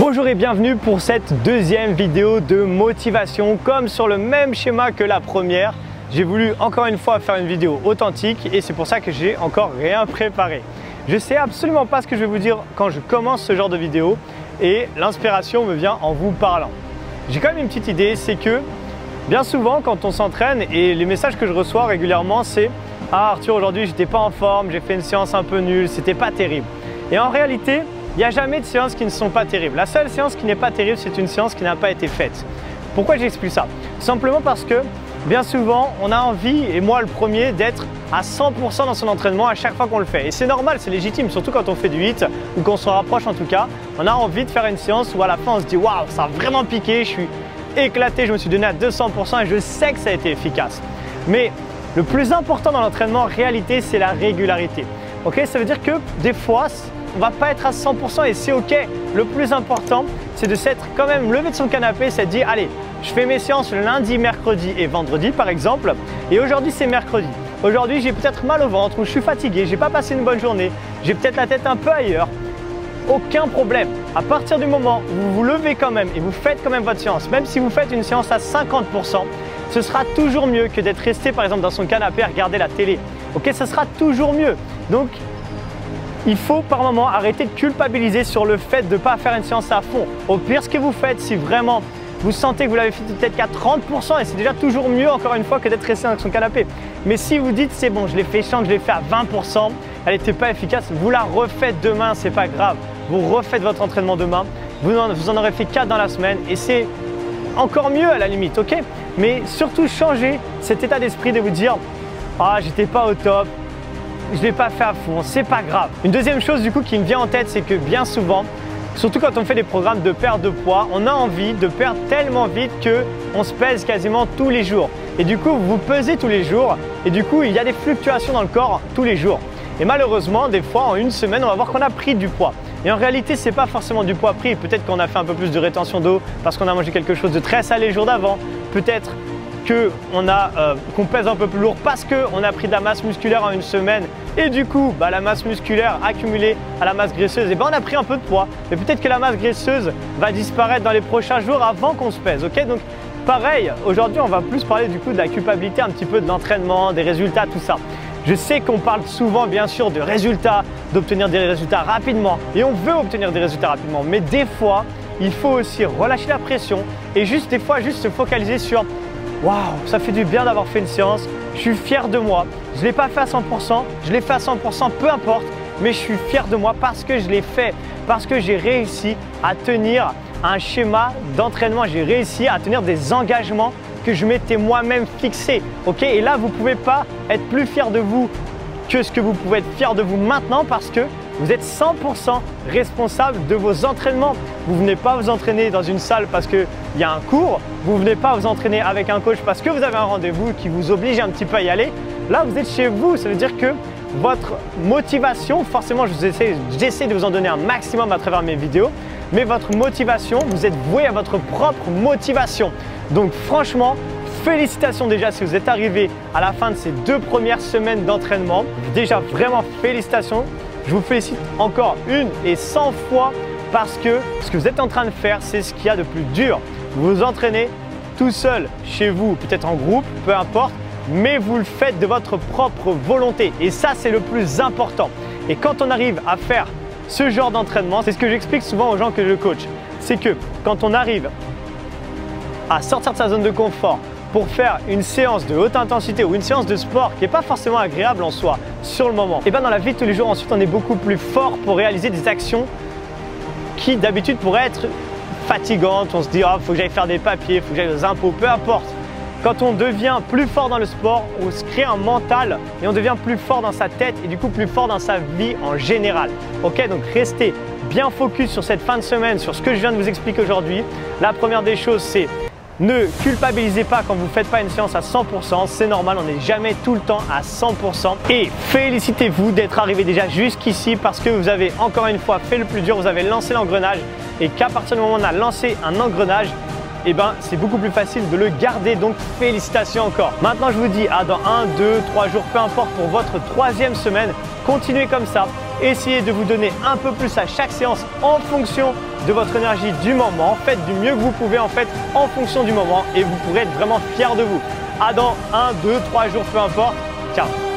Bonjour et bienvenue pour cette deuxième vidéo de motivation. Comme sur le même schéma que la première, j'ai voulu encore une fois faire une vidéo authentique et c'est pour ça que j'ai encore rien préparé. Je sais absolument pas ce que je vais vous dire quand je commence ce genre de vidéo et l'inspiration me vient en vous parlant. J'ai quand même une petite idée, c'est que bien souvent quand on s'entraîne et les messages que je reçois régulièrement c'est « Ah Arthur, aujourd'hui j'étais pas en forme, j'ai fait une séance un peu nulle, c'était pas terrible ». Et en réalité, il n'y a jamais de séances qui ne sont pas terribles. La seule séance qui n'est pas terrible, c'est une séance qui n'a pas été faite. Pourquoi j'explique ça? Simplement parce que bien souvent, on a envie, et moi le premier, d'être à 100% dans son entraînement à chaque fois qu'on le fait. Et c'est normal, c'est légitime, surtout quand on fait du HIIT ou qu'on se rapproche en tout cas. On a envie de faire une séance où à la fin on se dit « Waouh, ça a vraiment piqué, je suis éclaté, je me suis donné à 200% et je sais que ça a été efficace. » Mais le plus important dans l'entraînement en réalité, c'est la régularité. Ok, ça veut dire que des fois, on va pas être à 100% et c'est ok. Le plus important, c'est de s'être quand même levé de son canapé, c'est de dire allez, je fais mes séances le lundi, mercredi et vendredi par exemple. Et aujourd'hui, c'est mercredi. Aujourd'hui, j'ai peut-être mal au ventre ou je suis fatigué, j'ai pas passé une bonne journée, j'ai peut-être la tête un peu ailleurs. Aucun problème. À partir du moment où vous vous levez quand même et vous faites quand même votre séance, même si vous faites une séance à 50%, ce sera toujours mieux que d'être resté par exemple dans son canapé à regarder la télé. Ok, ça sera toujours mieux. Donc, il faut par moment arrêter de culpabiliser sur le fait de ne pas faire une séance à fond. Au pire, ce que vous faites, si vraiment vous sentez que vous l'avez fait peut-être qu'à 30%, et c'est déjà toujours mieux encore une fois que d'être resté dans son canapé. Mais si vous dites c'est bon, je l'ai fait chiant, je l'ai fait à 20%, elle n'était pas efficace, vous la refaites demain, c'est pas grave. Vous refaites votre entraînement demain, vous en aurez fait 4 dans la semaine et c'est encore mieux à la limite, ok? Mais surtout changer cet état d'esprit de vous dire « Ah, j'étais pas au top ». Je ne l'ai pas fait à fond, c'est pas grave. Une deuxième chose du coup qui me vient en tête, c'est que bien souvent, surtout quand on fait des programmes de perte de poids, on a envie de perdre tellement vite qu'on se pèse quasiment tous les jours. Et du coup, vous pesez tous les jours et du coup, il y a des fluctuations dans le corps tous les jours. Et malheureusement, des fois, en une semaine, on va voir qu'on a pris du poids. Et en réalité, ce n'est pas forcément du poids pris. Peut-être qu'on a fait un peu plus de rétention d'eau parce qu'on a mangé quelque chose de très salé le jour d'avant. Peut-être qu'on pèse un peu plus lourd parce qu'on a pris de la masse musculaire en une semaine et du coup la masse musculaire accumulée à la masse graisseuse, et on a pris un peu de poids. Mais peut-être que la masse graisseuse va disparaître dans les prochains jours avant qu'on se pèse. Ok, donc pareil, aujourd'hui on va plus parler du coup de la culpabilité, un petit peu de l'entraînement, des résultats, tout ça. Je sais qu'on parle souvent bien sûr de résultats, d'obtenir des résultats rapidement et on veut obtenir des résultats rapidement, mais des fois il faut aussi relâcher la pression et des fois se focaliser sur waouh, ça fait du bien d'avoir fait une séance, je suis fier de moi. Je ne l'ai pas fait à 100%, je l'ai fait à 100%, peu importe, mais je suis fier de moi parce que je l'ai fait, parce que j'ai réussi à tenir un schéma d'entraînement, j'ai réussi à tenir des engagements que je m'étais moi-même fixés. Ok, et là, vous ne pouvez pas être plus fier de vous que ce que vous pouvez être fier de vous maintenant parce que vous êtes 100% responsable de vos entraînements. Vous ne venez pas vous entraîner dans une salle parce qu'il y a un cours. Vous ne venez pas vous entraîner avec un coach parce que vous avez un rendez-vous qui vous oblige un petit peu à y aller. Là, vous êtes chez vous. Ça veut dire que votre motivation, forcément, j'essaie de vous en donner un maximum à travers mes vidéos, mais votre motivation, vous êtes voué à votre propre motivation. Donc franchement, félicitations déjà si vous êtes arrivé à la fin de ces 2 premières semaines d'entraînement. Déjà, vraiment félicitations. Je vous félicite encore 1 et 100 fois parce que ce que vous êtes en train de faire, c'est ce qu'il y a de plus dur. Vous vous entraînez tout seul, chez vous, peut-être en groupe, peu importe, mais vous le faites de votre propre volonté. Et ça, c'est le plus important. Et quand on arrive à faire ce genre d'entraînement, c'est ce que j'explique souvent aux gens que je coach. C'est que quand on arrive à sortir de sa zone de confort, pour faire une séance de haute intensité ou une séance de sport qui n'est pas forcément agréable en soi sur le moment, et bien dans la vie de tous les jours, ensuite on est beaucoup plus fort pour réaliser des actions qui d'habitude pourraient être fatigantes. On se dit il faut que j'aille faire des papiers, il faut que j'aille aux impôts, peu importe. Quand on devient plus fort dans le sport, on se crée un mental et on devient plus fort dans sa tête et du coup plus fort dans sa vie en général. Ok, donc restez bien focus sur cette fin de semaine, sur ce que je viens de vous expliquer aujourd'hui. La première des choses, c'est ne culpabilisez pas quand vous ne faites pas une séance à 100%, c'est normal, on n'est jamais tout le temps à 100%. Et félicitez-vous d'être arrivé déjà jusqu'ici parce que vous avez encore une fois fait le plus dur, vous avez lancé l'engrenage et qu'à partir du moment où on a lancé un engrenage, eh ben, c'est beaucoup plus facile de le garder, donc félicitations encore. Maintenant, je vous dis à dans 1, 2, 3 jours, peu importe pour votre 3e semaine, continuez comme ça. Essayez de vous donner un peu plus à chaque séance en fonction de votre énergie du moment. Faites du mieux que vous pouvez en fait en fonction du moment et vous pourrez être vraiment fier de vous. À dans 1, 2, 3 jours, peu importe. Ciao!